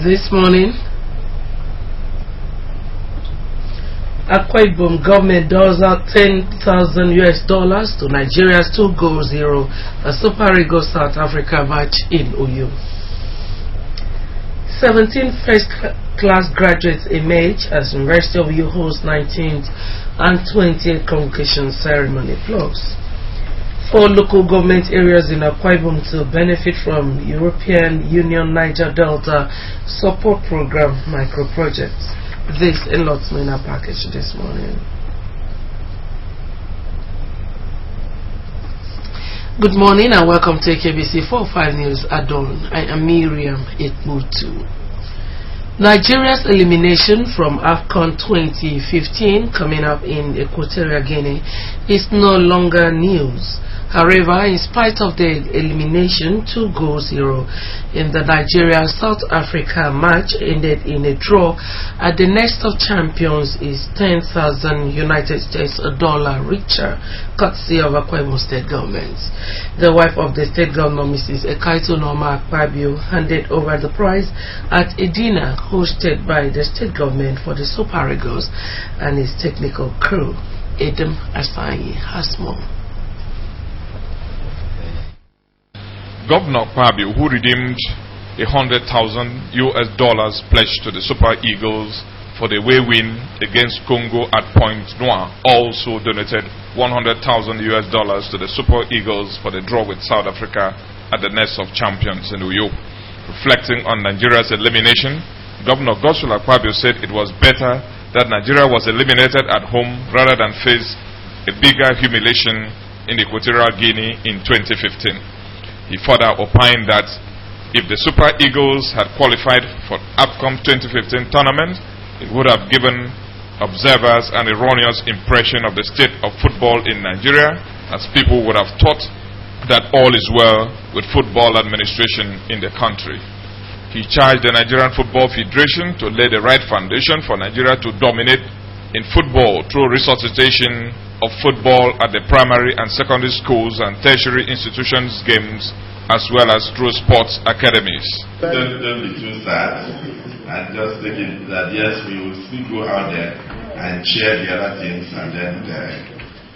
this morning. Akwa Ibom government does out $10,000 to Nigeria's 2-0 Super Eagles South Africa match in Uyo. 17 first-class graduates emerge as University of Uyo hosts 19th and 20th convocation ceremony. Plus, 4 local government areas in Akwa Ibom to benefit from European Union Niger Delta Support Program micro projects. This and lots more in our package this morning. Good morning and welcome to KBC 45 News at dawn. I am Miriam Itmutu. Nigeria's elimination from AFCON 2015 coming up in Equatorial Guinea is no longer news. However, in spite of the elimination, 2-0 in the Nigeria-South Africa match ended in a draw. At the next of champions is $10,000 United States dollar richer, courtesy of Akwa Ibom State Government. The wife of the State Governor, Mrs. Ekaito Norma Akpabio, handed over the prize at a dinner hosted by the State Government for the Super Eagles and his technical crew. Adam Asayi has more. Governor Akpabio, who redeemed $100,000 pledged to the Super Eagles for the away win against Congo at Point Noir, also donated $100,000 to the Super Eagles for the draw with South Africa at the Nest of Champions in Uyo. Reflecting on Nigeria's elimination, Governor Godswill Akpabio said it was better that Nigeria was eliminated at home rather than face a bigger humiliation in Equatorial Guinea in 2015. He further opined that if the Super Eagles had qualified for AFCON 2015 tournament, it would have given observers an erroneous impression of the state of football in Nigeria, as people would have thought that all is well with football administration in the country. He charged the Nigerian Football Federation to lay the right foundation for Nigeria to dominate in football through resuscitation of football at the primary and secondary schools and tertiary institutions games, as well as through sports academies. Don't be too sad and just think that yes, we will still go out there and cheer the other teams and then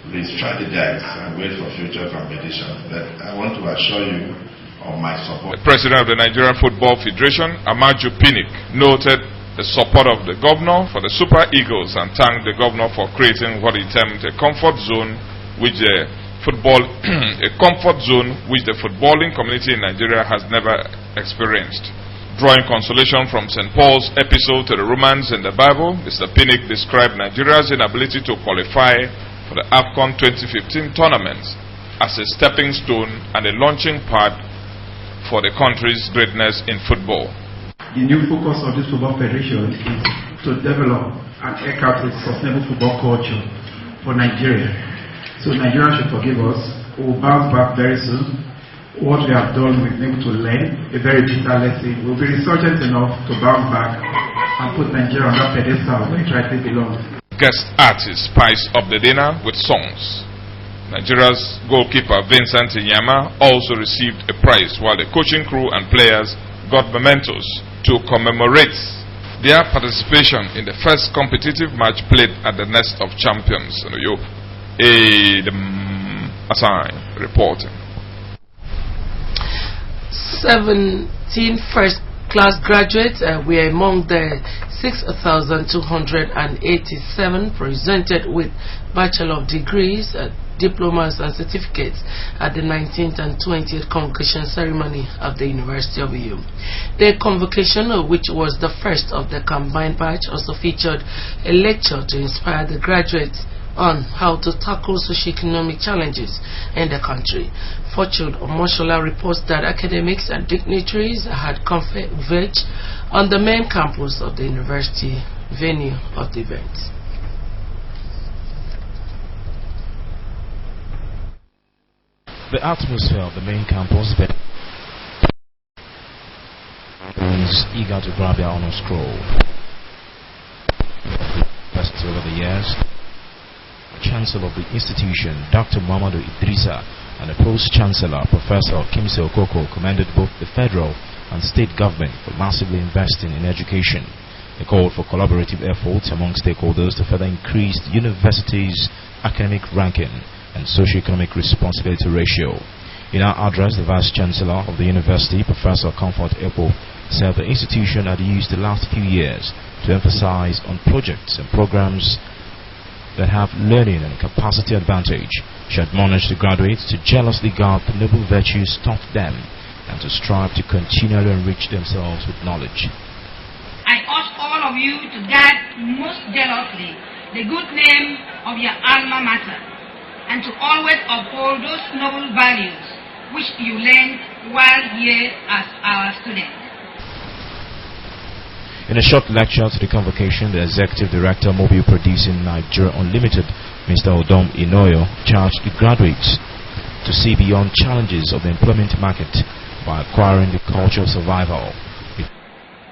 re-strategize and wait for future competition. But I want to assure you of my support. The president of the Nigerian Football Federation, Amaju Pinnick, noted the support of the governor for the Super Eagles and thanked the governor for creating what he termed a comfort zone which the footballing community in Nigeria has never experienced. Drawing consolation from St. Paul's epistle to the Romans in the Bible, Mr. Pinnick described Nigeria's inability to qualify for the AFCON 2015 tournament as a stepping stone and a launching pad for the country's greatness in football. The new focus of this football federation is to develop and eke out a sustainable football culture for Nigeria. So Nigeria should forgive us. We will bounce back very soon. What we have done, we've been able to learn a very digital lesson. We'll be resurgent enough to bounce back and put Nigeria on that pedestal where it rightly belongs. Guest artists spice up the dinner with songs. Nigeria's goalkeeper Vincent Inyama also received a prize, while the coaching crew and players got mementos to commemorate their participation in the first competitive match played at the Nest of Champions in Uyo. Adam Asayi reporting. 17 first-class graduates were among the 6,287 presented with bachelor degrees, diplomas and certificates at the 19th and 20th convocation ceremony of the University of Uyo. The convocation, which was the first of the combined batch, also featured a lecture to inspire the graduates on how to tackle socio-economic challenges in the country. Fortune Omoshola reports that academics and dignitaries had converged on the main campus of the university venue of the event. The atmosphere of the main campus is eager to grab their honor scroll. Over the years, Chancellor of the institution, Dr. Mamadou Idrissa, and the Post-Chancellor, Professor Kimse Okoko, commended both the federal and state government for massively investing in education. They called for collaborative efforts among stakeholders to further increase the university's academic ranking and socio-economic responsibility ratio. In her address, the Vice Chancellor of the university, Professor Comfort Epo, said the institution had used the last few years to emphasize on projects and programs that have learning and capacity advantage. She admonished the graduates to jealously guard the noble virtues taught them and to strive to continually enrich themselves with knowledge. I urge all of you to guard most jealously the good name of your alma mater and to always uphold those noble values which you learned while here as our students. In a short lecture to the convocation, the Executive Director, Mobile Producing Nigeria Unlimited, Mr. Odom Inoyo, charged the graduates to see beyond challenges of the employment market by acquiring the culture of survival.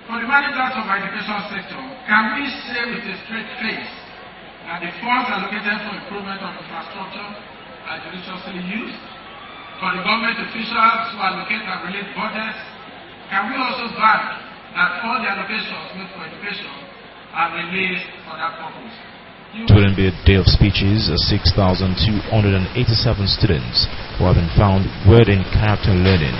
For the managers of our education sector, can we say with a straight face that the funds allocated for improvement of infrastructure are judiciously used? For the government officials who allocate and relate budgets, can we also bank that all the allocations made for education are released for that purpose? It wouldn't be a day of speeches. 6,287 students who have been found worthy in character learning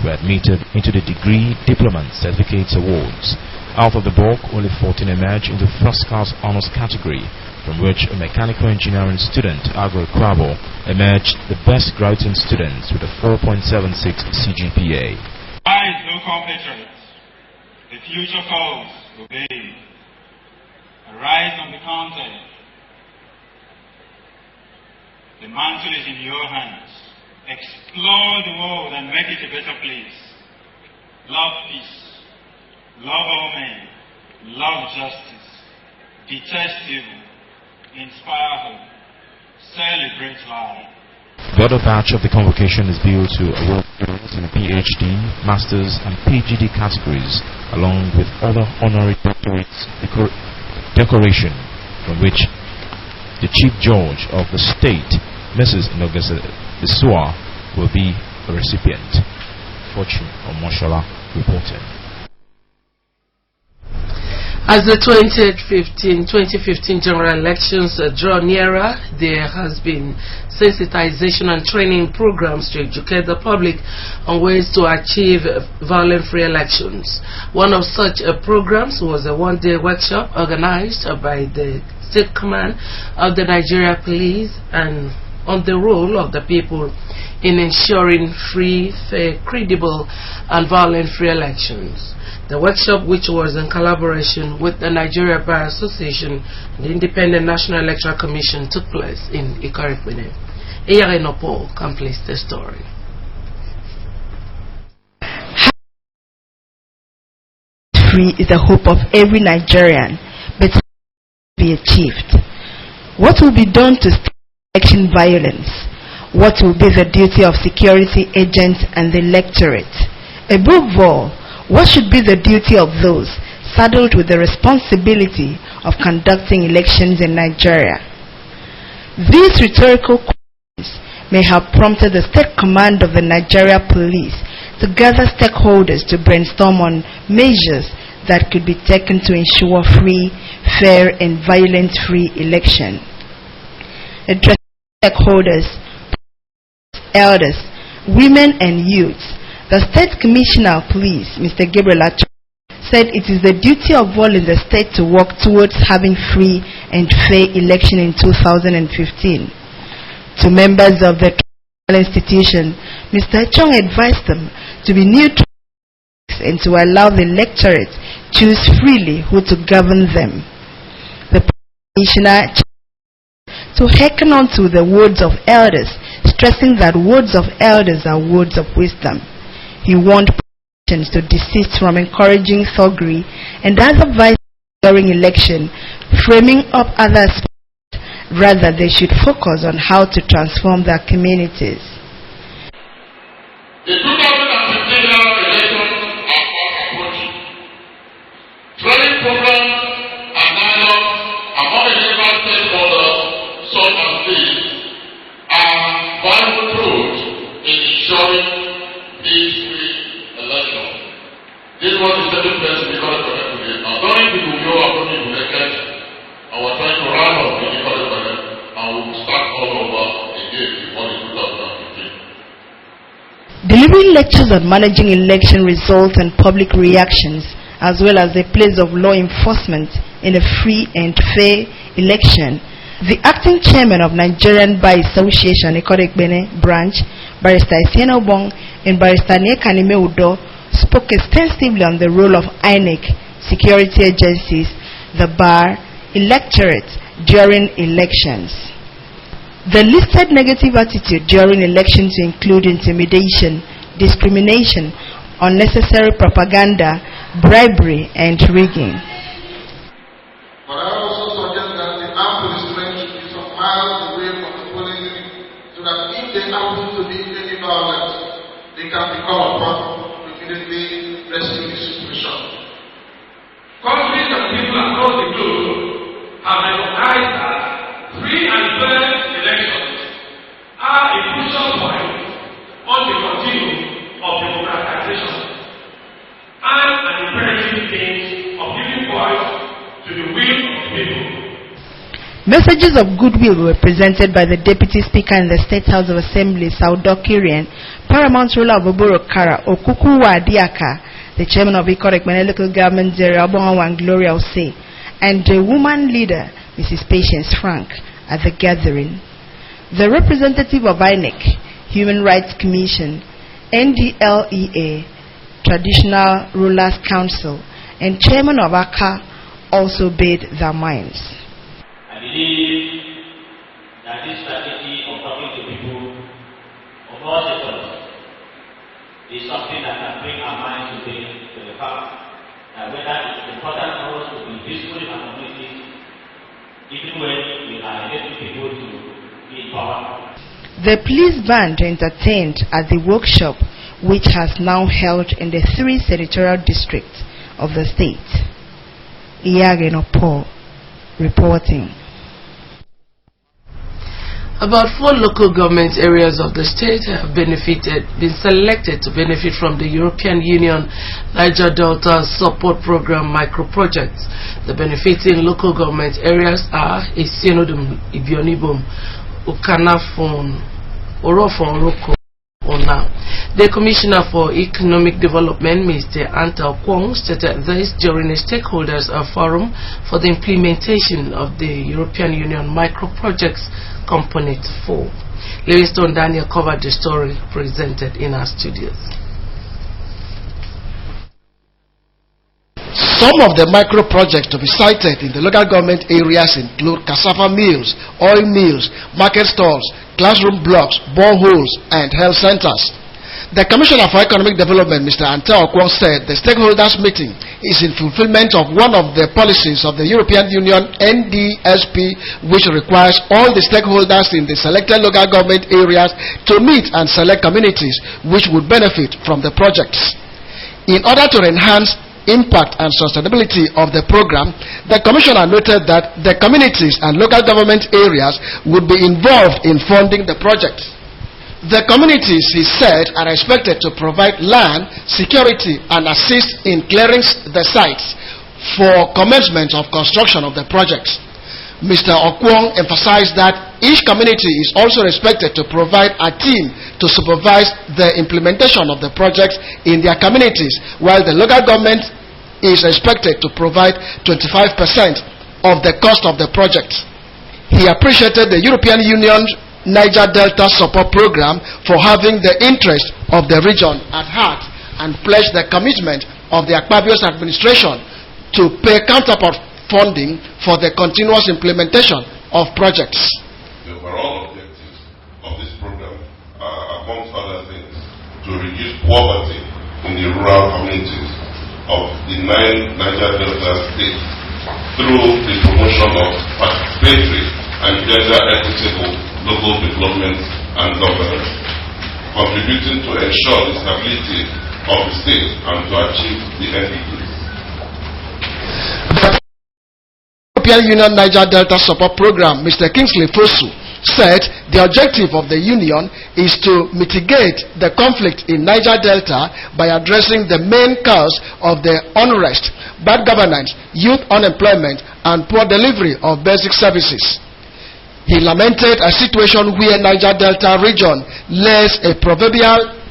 were admitted into the degree, diploma, and certificates awards. Out of the bulk, only 14 emerged in the first class honors category, from which a mechanical engineering student, Agro Krabo, emerged the best graduating students with a 4.76 CGPA. Rise, no compatriots. The future calls, obey. Arise on the counter. The mantle is in your hands. Explore the world and make it a better place. Love peace. Love all men. Love justice. Detest evil. Inspire hope. Celebrate life. The other batch of the convocation is built to award students in PhD, Masters and PGD categories, along with other honorary doctorates decoration, from which the Chief Judge of the state, Mrs. Nogese Isua, will be a recipient. Fortune Omoshola reporting. As the 2015 general elections draw nearer, there has been sensitization and training programs to educate the public on ways to achieve violent-free elections. One of such programs was a one-day workshop organized by the State Command of the Nigeria Police and on the role of the people in ensuring free, fair, credible, and violent-free elections. The workshop, which was in collaboration with the Nigeria Bar Association and the Independent National Electoral Commission, took place in Ikarikpene. Eyare Nopo completes the story. Free is the hope of every Nigerian, but it will be achieved. What will be done to stop election violence? What will be the duty of security agents and the electorate? Above all, what should be the duty of those saddled with the responsibility of conducting elections in Nigeria? These rhetorical questions may have prompted the State Command of the Nigeria Police to gather stakeholders to brainstorm on measures that could be taken to ensure free, fair, and violence-free election. Addressing stakeholders, elders, women, and youths, the State Commissioner of Police, Mr. Gabriel Acho, said it is the duty of all in the state to work towards having free and fair election in 2015. To members of the institution, Mr. Chong advised them to be neutral and to allow the electorate choose freely who to govern them. The Commissioner to hearken on to the words of elders, stressing that words of elders are words of wisdom. He warned politicians to desist from encouraging thuggery and other vices during election, framing up other aspects. Rather, they should focus on how to transform their communities. The 2015 general elections are approaching. Training programs and dialogues among the different stakeholders, such as these, are vital tools in ensuring these free elections. Delivering lectures on managing election results and public reactions, as well as the place of law enforcement in a free and fair election, the acting chairman of Nigerian Bar Association, Ikorekbene branch, Barrister Isiena Obong and Barrister Niekanime Udo, spoke extensively on the role of INEC, security agencies, the bar, electorate during elections. The listed negative attitude during elections include intimidation, discrimination, unnecessary propaganda, bribery, and rigging. But I also suggest that the armed policemen should be some miles away from the police, so that if they happen to be any violence, they can be called upon to immediately rescue the situation. Countries and people across the globe have recognized that free and fair elections are a crucial point on the continuum of democratization and an imperative means of giving voice to the will of the people. Messages of goodwill were presented by the Deputy Speaker in the State House of Assembly, Saudo Kirian, Paramount ruler of Oboro Kara, Okukuwa Diaka, the chairman of Ikorekbene local government, Obongawan Gloria Ose, and the woman leader, Mrs. Patience Frank, at the gathering. The representative of INEC, Human Rights Commission, NDLEA, Traditional Rulers Council, and chairman of ACA also bared their minds. I believe that this strategy of talking to people of all sectors is something that can bring our minds to the fact that whether it's important for us to be peaceful in our communities, even when we are electing people to be in power. The police band entertained at the workshop, which has now held in the 3 senatorial districts of the state. Iyageno Paul reporting. About 4 local government areas of the state have been selected to benefit from the European Union Niger Delta Support Program micro-projects. The benefiting local government areas are Isienodum, Ibionibum, Ukanafon, Orofon, Roko, Ona. The Commissioner for Economic Development, Mr. Anta Okwong, stated this during a stakeholders forum for the implementation of the European Union micro-projects Component 4. Livingstone Daniel covered the story presented in our studios. Some of the micro projects to be cited in the local government areas include cassava mills, oil mills, market stalls, classroom blocks, boreholes, and health centers. The Commissioner for Economic Development, Mr. Anta Okwong, said the stakeholders meeting is in fulfillment of one of the policies of the European Union NDSP, which requires all the stakeholders in the selected local government areas to meet and select communities which would benefit from the projects. In order to enhance impact and sustainability of the program, the Commissioner noted that the communities and local government areas would be involved in funding the projects. The communities, he said, are expected to provide land, security, and assist in clearing the sites for commencement of construction of the projects. Mr. Okwong emphasized that each community is also expected to provide a team to supervise the implementation of the projects in their communities, while the local government is expected to provide 25% of the cost of the project. He appreciated the European Union Niger Delta Support Program for having the interest of the region at heart and pledged the commitment of the Akpabios administration to pay counterpart funding for the continuous implementation of projects. The overall objectives of this program are, amongst other things, to reduce poverty in the rural communities of the 9 Niger Delta states through the promotion of participatory and gender-equitable local development and governance, contributing to ensure the stability of the state and to achieve the NDPs. The European Union Niger Delta Support Program, Mr. Kingsley Fosu, said the objective of the Union is to mitigate the conflict in Niger Delta by addressing the main cause of the unrest, bad governance, youth unemployment, and poor delivery of basic services. He lamented a situation where Niger Delta region lays a proverbial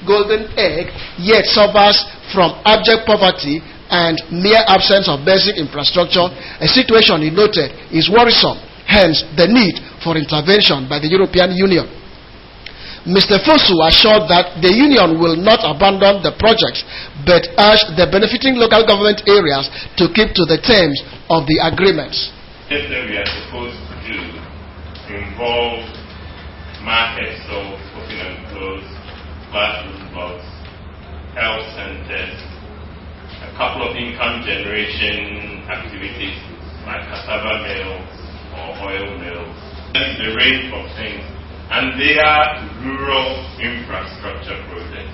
golden egg, yet suffers from abject poverty and mere absence of basic infrastructure, a situation he noted is worrisome, hence the need for intervention by the European Union. Mr. Fosu assured that the Union will not abandon the project, but urged the benefiting local government areas to keep to the terms of the agreements. This that we are supposed to do involve markets, so cooking and clothes, classroom blocks, health centers, a couple of income generation activities like cassava mills or oil mills. That's the range of things, and they are rural infrastructure projects.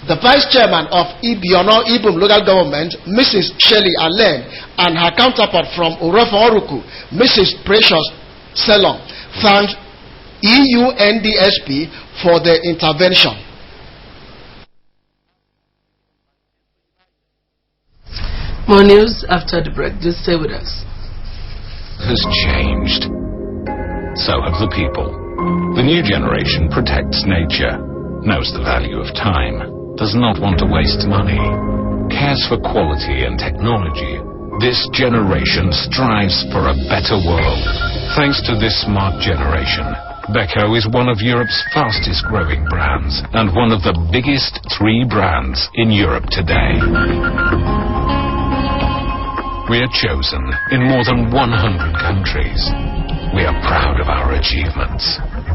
The Vice Chairman of Ibiono Ibum Local Government, Mrs. Shelley Allen, and her counterpart from Urofo Oruku, Mrs. Precious Selong, thanked EUNDSP for the intervention. More news after the break. Just stay with us. Has changed. So have the people. The new generation protects nature, knows the value of time, does not want to waste money, cares for quality and technology. This generation strives for a better world. Thanks to this smart generation, Beko is one of Europe's fastest growing brands and one of the biggest 3 brands in Europe today. We are chosen in more than 100 countries. We are proud of our achievements.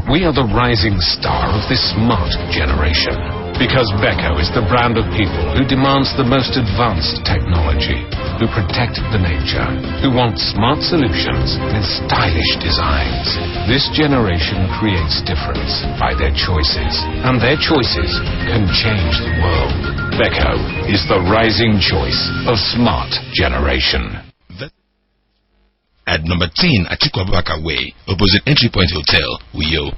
We are the rising star of this smart generation because Beko is the brand of people who demands the most advanced technology, who protect the nature, who want smart solutions with stylish designs. This generation creates difference by their choices, and their choices can change the world. Beko is the rising choice of smart generation. At number 10 Atiku Abubakar Way, opposite Entry Point Hotel, Uyo.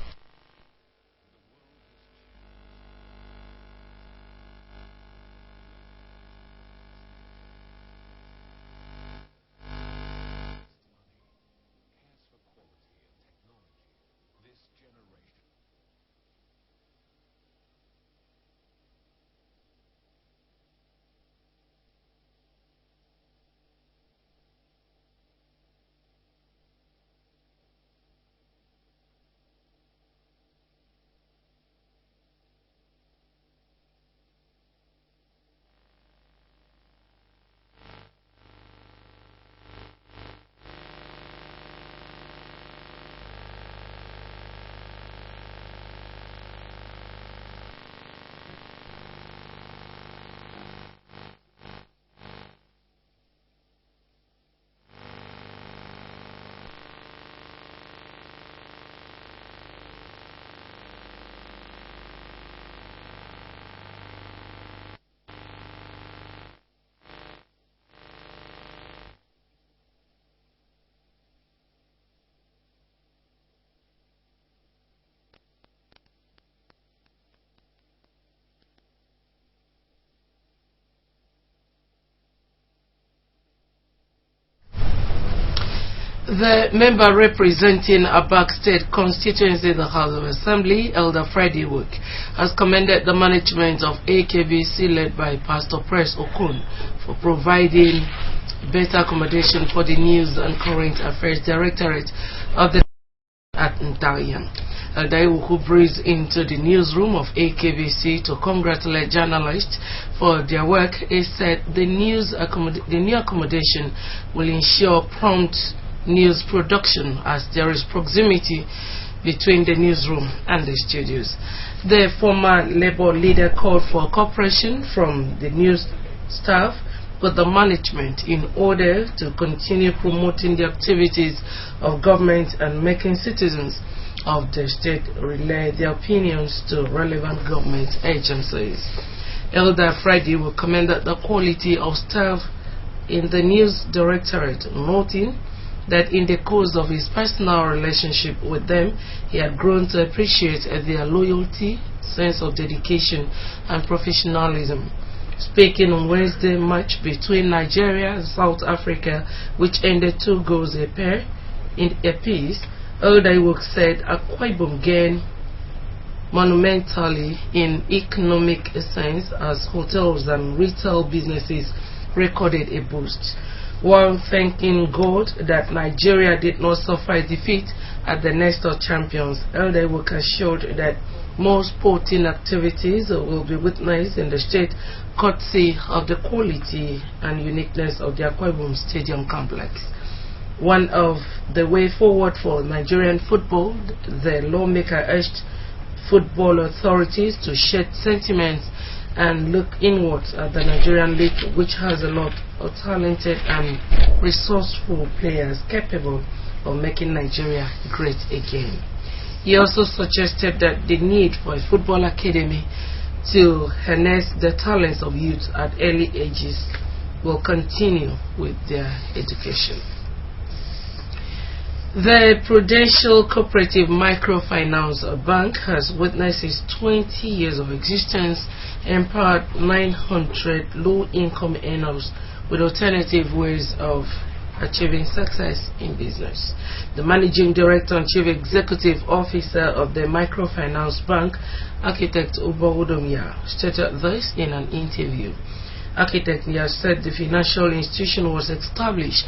The member representing Abak State constituency in the House of Assembly, Elder Friday Wook, has commended the management of AKBC led by Pastor Press Okun for providing better accommodation for the News and Current Affairs Directorate of the at Ntarian. Elder Wook breezed into the newsroom of AKBC to congratulate journalists for their work. He said the new accommodation will ensure prompt news production as there is proximity between the newsroom and the studios. The former Labour leader called for cooperation from the news staff with the management in order to continue promoting the activities of government and making citizens of the state relay their opinions to relevant government agencies. Elder Friday will commend the quality of staff in the news directorate, noting that in the course of his personal relationship with them, he had grown to appreciate their loyalty, sense of dedication, and professionalism. Speaking on Wednesday match between Nigeria and South Africa, which ended 2 goals apiece, Elder Wook said Akwa Ibom gained monumentally in economic sense as hotels and retail businesses recorded a boost. While thanking God that Nigeria did not suffer a defeat at the Nest of Champions, Elder Iwoke assured that more sporting activities will be witnessed in the state courtesy of the quality and uniqueness of the Akwa Ibom Stadium complex. One of the way forward for Nigerian football, the lawmaker urged football authorities to shed sentiments and look inwards at the Nigerian league, which has a lot of talented and resourceful players capable of making Nigeria great again. He also suggested that the need for a football academy to harness the talents of youth at early ages will continue with their education. The Prudential Cooperative Microfinance Bank has witnessed its 20 years of existence and empowered 900 low-income earners with alternative ways of achieving success in business. The Managing Director and Chief Executive Officer of the Microfinance Bank, Architect Ubo Udomia, stated this in an interview. Architect Nia said the financial institution was established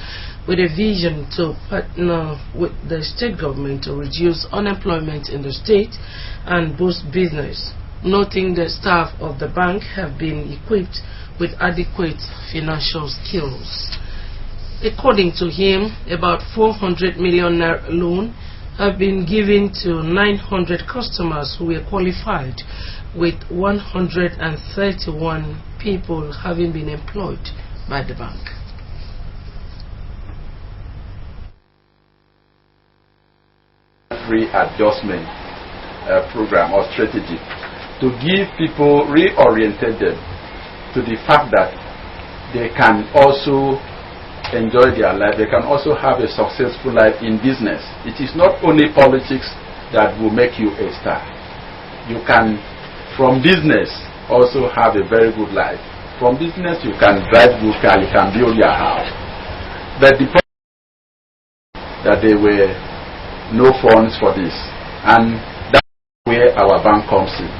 with a vision to partner with the state government to reduce unemployment in the state and boost business, noting the staff of the bank have been equipped with adequate financial skills. According to him, about 400 million loan have been given to 900 customers who were qualified, with 131 people having been employed by the bank. Readjustment program or strategy to give people reoriented them to the fact that they can also enjoy their life, they can also have a successful life in business. It is not only politics that will make you a star. You can, from business, also have a very good life. From business, you can drive good car, you can build your house. But the problem is that there were no funds for this, and that's where our bank comes in.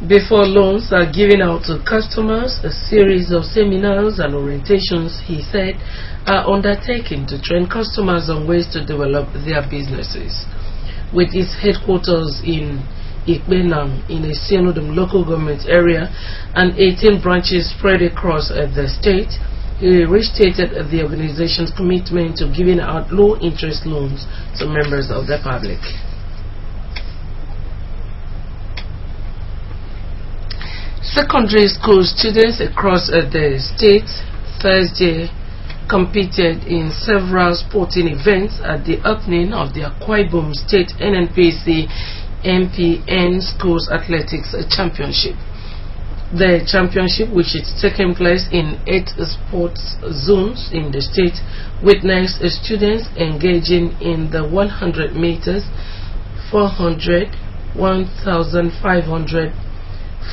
Before loans are given out to customers, a series of seminars and orientations, he said, are undertaken to train customers on ways to develop their businesses. With its headquarters in Ikbenam in a Senodum local government area and 18 branches spread across the state, he restated the organization's commitment to giving out low-interest loans to members of the public. Secondary school students across the state Thursday competed in several sporting events at the opening of the Akwa Ibom State NNPC MPN Schools Athletics Championship. The championship, which is taking place in 8 sports zones in the state, witnessed students engaging in the 100 meters, 400, 1,500,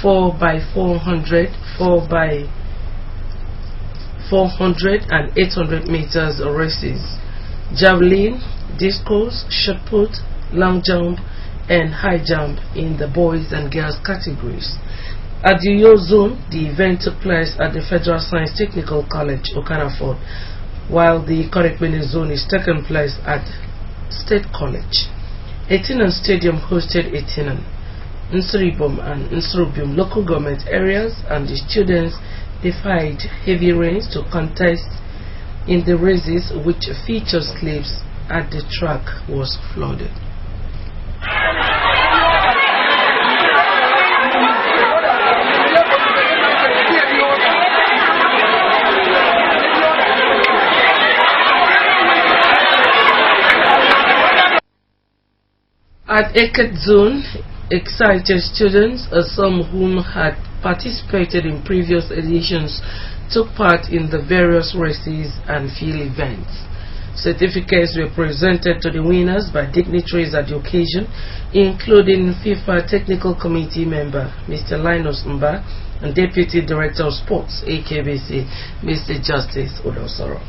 4x400, 4x400 and 800 meters races, javelin, discus, shot put, long jump and high jump in the boys and girls categories. At the Uyo zone, the event took place at the Federal Science Technical College, Okanaford, while the Korikbene zone is taking place at State College. Etinan Stadium hosted Etinan, Nsuribom and Nsurubium local government areas, and the students defied heavy rains to contest in the races, which feature slips at the track was flooded. At Eket Zone, excited students, some whom had participated in previous editions, took part in the various races and field events. Certificates were presented to the winners by dignitaries at the occasion, including FIFA Technical Committee member Mr. Linus Mba and Deputy Director of Sports AKBC Mr. Justice Odosoro.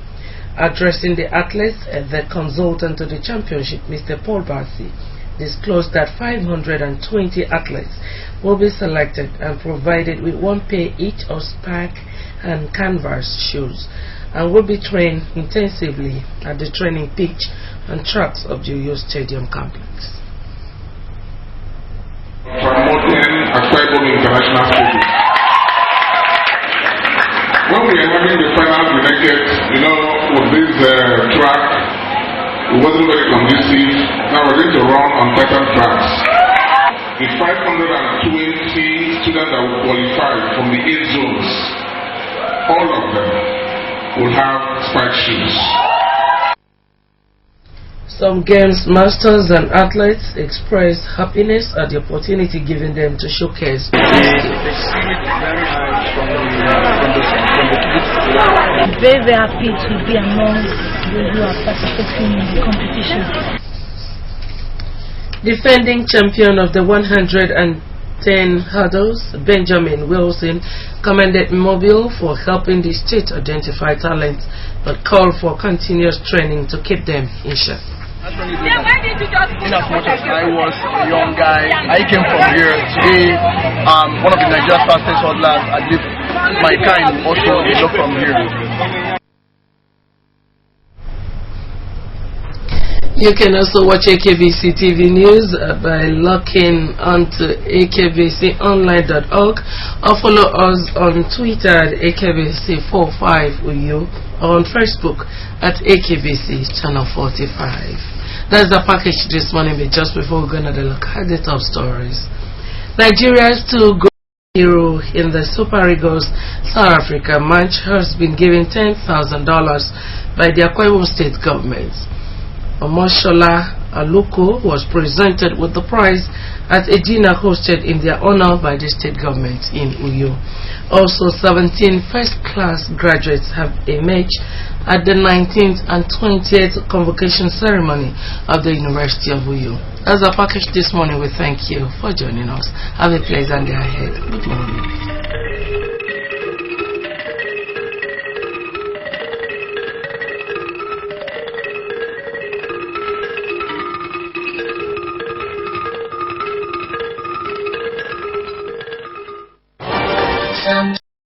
Addressing the athletes, the consultant to the championship Mr. Paul Barsi disclosed that 520 athletes will be selected and provided with one pair each of Spark and Canvas shoes and will be trained intensively at the training pitch and tracks of the Uyo Stadium complex. Promoting Akwa International Stadium. When we are having the final connected, with this track, it wasn't very conducive. Now we're going to run on better tracks. The 520 students that will qualify from the 8 zones, all of them will have Spike shoes. Some games masters and athletes expressed happiness at the opportunity given them to showcase their skills. Very, very happy to be among those who are participating in the competition. Defending champion of the 110 hurdles, Benjamin Wilson commended Mobile for helping the state identify talents, but called for continuous training to keep them in shape. In as much as I was a young guy, I came from here. Today, one of the Nigeria's fastest hurdlers. I believe my kind also is up from here. You can also watch AKBC TV News by logging onto akbconline.org or follow us on Twitter at AKBC45UU or on Facebook at AKBC Channel 45. That's the package this morning, but just before we're going to look at the top stories. Nigeria's 2 gold hero in the Super Eagles South Africa match has been given $10,000 by the Akwa Ibom State government. Omoshola Aluko was presented with the prize at a dinner hosted in their honor by the state government in Uyo. Also, 17 first-class graduates have emerged at the 19th and 20th convocation ceremony of the University of Uyo. As a package this morning, we thank you for joining us. Have a pleasant day ahead. Good morning.